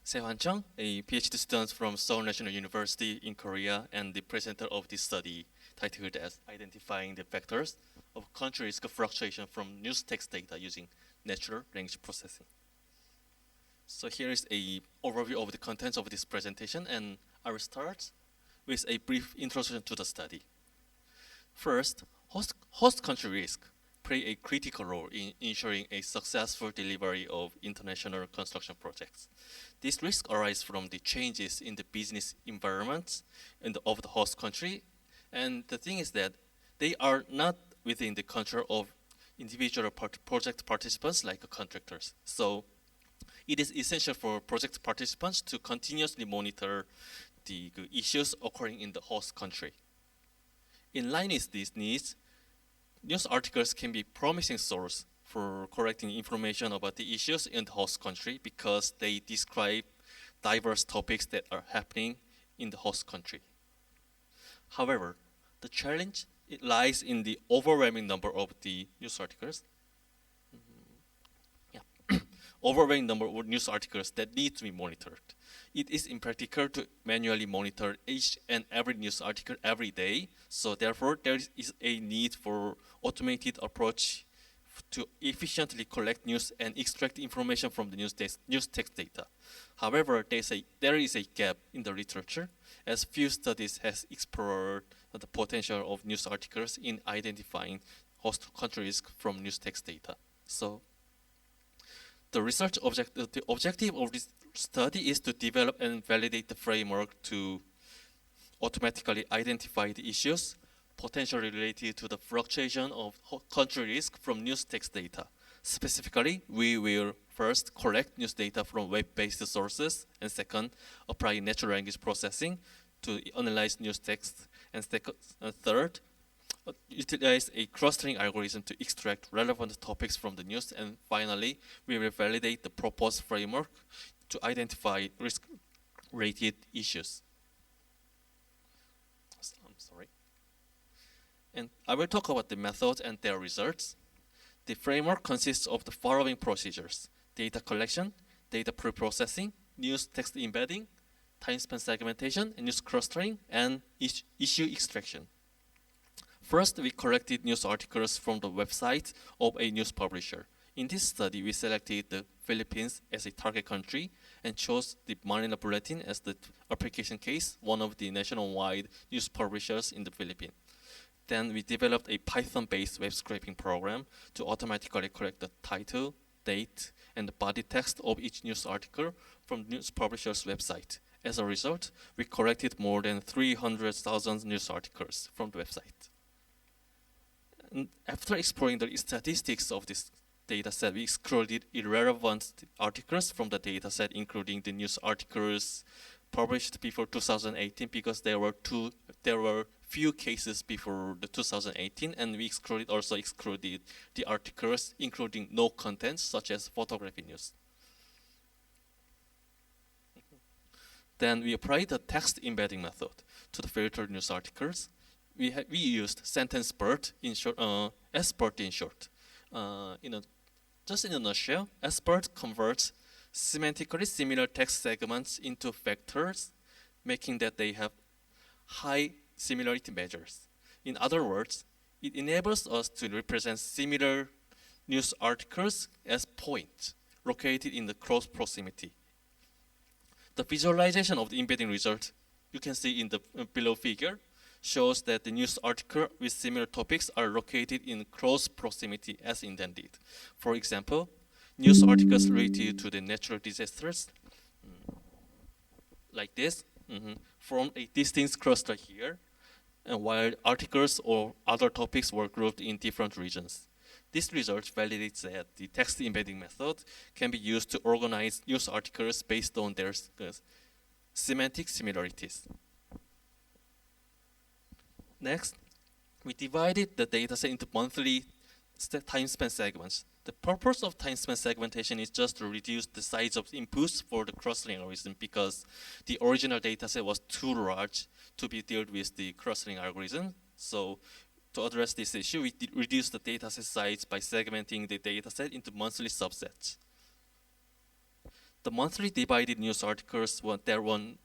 Sehwan Chung, a PhD student from Seoul National University in Korea and the presenter of this study titled as Identifying the Factors of Country Risk Fluctuation from News Text Data Using Natural Language Processing. So here is an overview of the contents of this presentation, and I will start with a brief introduction to the study. First, host country risk play a critical role in ensuring a successful delivery of international construction projects. These risks arise from the changes in the business environment of the host country, and the thing is that they are not within the control of individual project participants like contractors. So it is essential for project participants to continuously monitor the issues occurring in the host country. In line with these needs, news articles can be a promising source for collecting information about the issues in the host country because they describe diverse topics that are happening in the host country. However, the challenge lies in the overwhelming number of the news articles. Overwhelming number of news articles that need to be monitored. It is impractical to manually monitor each and every news article every day, so therefore there is a need for automated approach to efficiently collect news and extract information from the news text data. However, there is a gap in the literature, as few studies has explored the potential of news articles in identifying host country risk from news text data. So the objective of this study is to develop and validate the framework to automatically identify the issues potentially related to the fluctuation of country risk from news text data. Specifically, we will first collect news data from web-based sources, and second, apply natural language processing to analyze news text, and third, utilize a clustering algorithm to extract relevant topics from the news, and finally, we will validate the proposed framework to identify risk-related issues. I'm sorry. And I will talk about the methods and their results. The framework consists of the following procedures: data collection, data pre-processing, news text embedding, timespan segmentation, and news clustering, and issue extraction. First, we collected news articles from the website of a news publisher. In this study, we selected the Philippines as a target country and chose the Manila Bulletin as the application case, one of the nationwide news publishers in the Philippines. Then we developed a Python-based web scraping program to automatically collect the title, date, and the body text of each news article from the news publisher's website. As a result, we collected more than 300,000 news articles from the website. And after exploring the statistics of this dataset, we excluded irrelevant articles from the dataset, including the news articles published before 2018, because there were few cases before the 2018, and we also excluded the articles including no contents, such as photography news. Then we applied the text embedding method to the filtered news articles. We used S-BERT in short, S-BERT in short. Just in a nutshell, S-BERT converts semantically similar text segments into vectors, making that they have high similarity measures. In other words, it enables us to represent similar news articles as points located in the close proximity. The visualization of the embedding result you can see in the below figure shows that the news article with similar topics are located in close proximity as intended. For example, news articles related to the natural disasters, like this, form a distinct cluster here, and while articles or other topics were grouped in different regions. This result validates that the text embedding method can be used to organize news articles based on their semantic similarities. Next, we divided the dataset into monthly timespan segments. The purpose of timespan segmentation is just to reduce the size of inputs for the clustering algorithm, because the original dataset was too large to be dealt with the clustering algorithm. So to address this issue, we reduced the dataset size by segmenting the dataset into monthly subsets. The monthly divided news articles were that one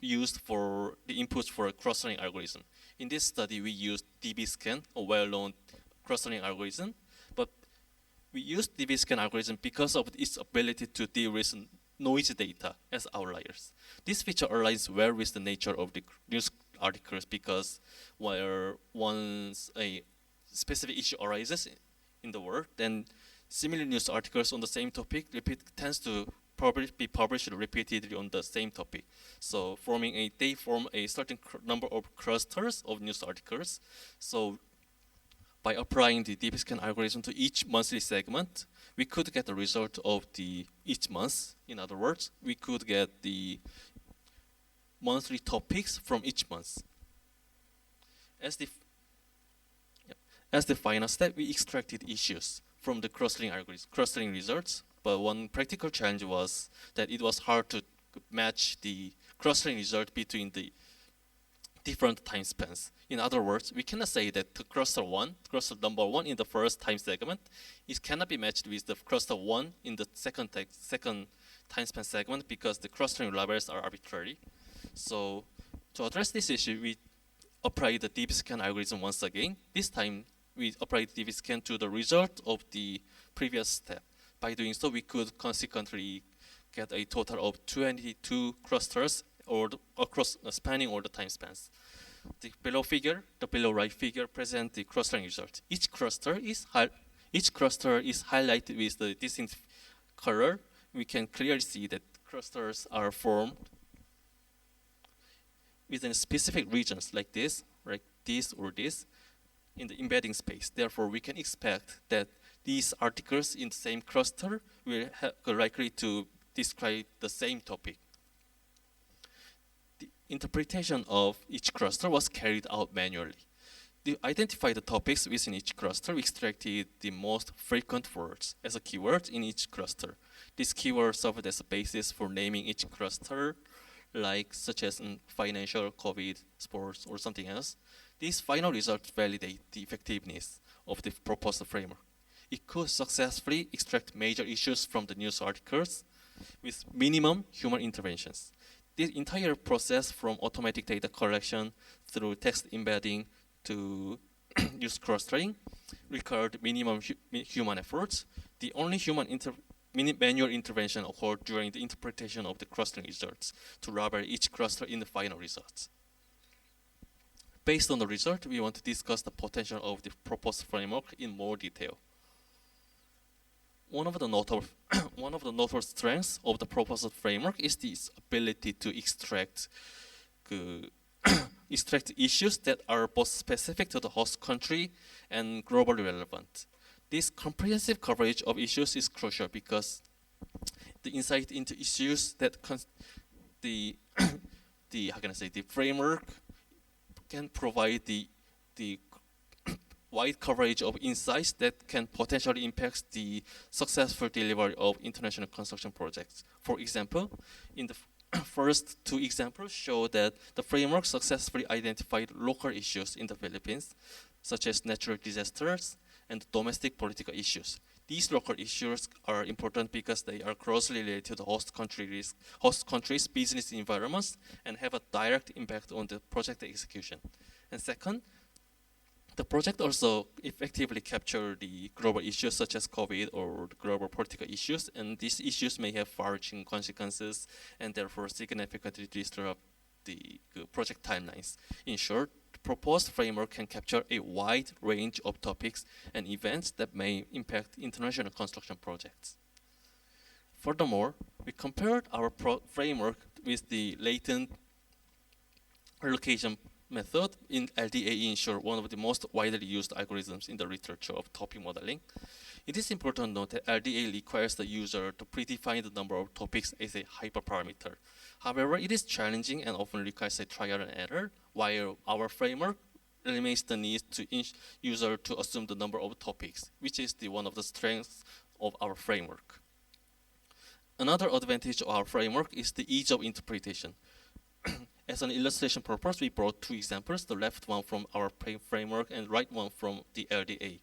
used for the inputs for a clustering algorithm. In this study, we used DBSCAN, a well-known clustering algorithm, but we used DBSCAN algorithm because of its ability to deal with noise data as outliers. This feature aligns well with the nature of the news articles because where once a specific issue arises in the world, then similar news articles on the same topic tends to probably be published repeatedly on the same topic. So they form a certain number of clusters of news articles. So by applying the DBSCAN algorithm to each monthly segment, we could get the result of each month. In other words, we could get the monthly topics from each month. As the final step, we extracted issues from the clustering results, but one practical challenge was that it was hard to match the clustering result between the different time spans. In other words, we cannot say that the cluster number one in the first time segment, it cannot be matched with the cluster one in the second time span segment because the clustering levels are arbitrary. So to address this issue, we applied the DBSCAN algorithm once again. This time, we applied DBSCAN to the result of the previous step. By doing so, we could consequently get a total of 22 clusters spanning all the time spans. The below right figure presents the clustering result. Each cluster is highlighted with the distinct color. We can clearly see that clusters are formed within specific regions like this or this in the embedding space. Therefore, we can expect that these articles in the same cluster will likely to describe the same topic. The interpretation of each cluster was carried out manually. To identify the topics within each cluster, we extracted the most frequent words as a keyword in each cluster. These keywords served as a basis for naming each cluster, such as financial, COVID, sports, or something else. These final results validate the effectiveness of the proposed framework. It could successfully extract major issues from the news articles with minimum human interventions. This entire process, from automatic data collection through text embedding to news clustering, required minimum human efforts. The only manual intervention occurred during the interpretation of the clustering results to label each cluster in the final results. Based on the result, we want to discuss the potential of the proposed framework in more detail. One of the notable strengths of the proposed framework is its ability to extract issues that are both specific to the host country and globally relevant. This comprehensive coverage of issues is crucial because the insight into issues that the framework can provide the wide coverage of insights that can potentially impact the successful delivery of international construction projects. For example, in the first two examples show that the framework successfully identified local issues in the Philippines, such as natural disasters and domestic political issues. These local issues are important because they are closely related to the host country's business environments and have a direct impact on the project execution. And second, the project also effectively captured the global issues such as COVID or the global political issues, and these issues may have far-reaching consequences and therefore significantly disrupt the project timelines. In short, the proposed framework can capture a wide range of topics and events that may impact international construction projects. Furthermore, we compared our framework with the latent allocation method in LDA ensure one of the most widely used algorithms in the literature of topic modeling. It is important to note that LDA requires the user to predefine the number of topics as a hyperparameter. However, it is challenging and often requires a trial and error, while our framework eliminates the need to user to assume the number of topics, which is one of the strengths of our framework. Another advantage of our framework is the ease of interpretation. As an illustration purpose, we brought two examples, the left one from our framework and right one from the LDA.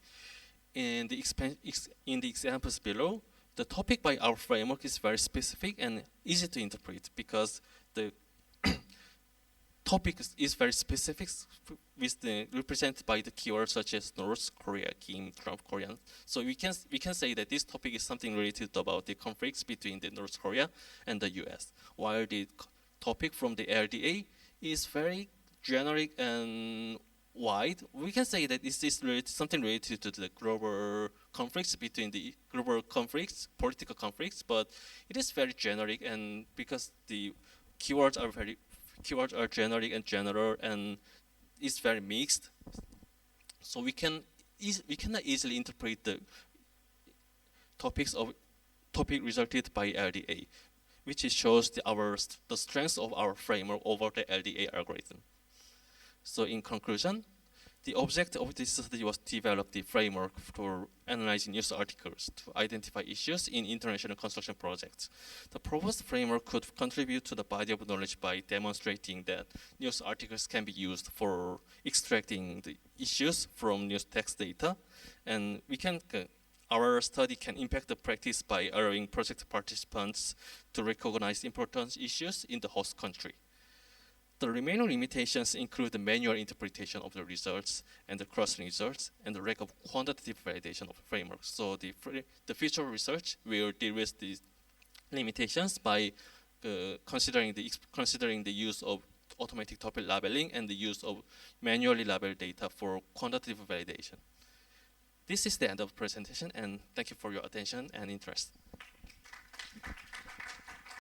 In the examples below, The topic by our framework is very specific and easy to interpret because the topic is very specific, represented by the keywords such as North Korea, Kim, Trump, Korean. So we can say that this topic is something related about the conflicts between the North Korea and the U.S., while the topic from the LDA is very generic and wide. We can say that this is something related to the global conflicts between the global conflicts, political conflicts, but it is very generic, and because the keywords are generic and general, and it's very mixed. So we cannot easily interpret the topic resulted by LDA, which shows the strength of our framework over the LDA algorithm. So in conclusion, the objective of this study was to develop the framework for analyzing news articles to identify issues in international construction projects. The proposed framework could contribute to the body of knowledge by demonstrating that news articles can be used for extracting the issues from news text data, and our study can impact the practice by allowing project participants to recognize important issues in the host country. The remaining limitations include the manual interpretation of the results and the cross results and the lack of quantitative validation of the framework. So the future research will deal with these limitations by considering the use of automatic topic labeling and the use of manually labeled data for quantitative validation. This is the end of the presentation, and thank you for your attention and interest.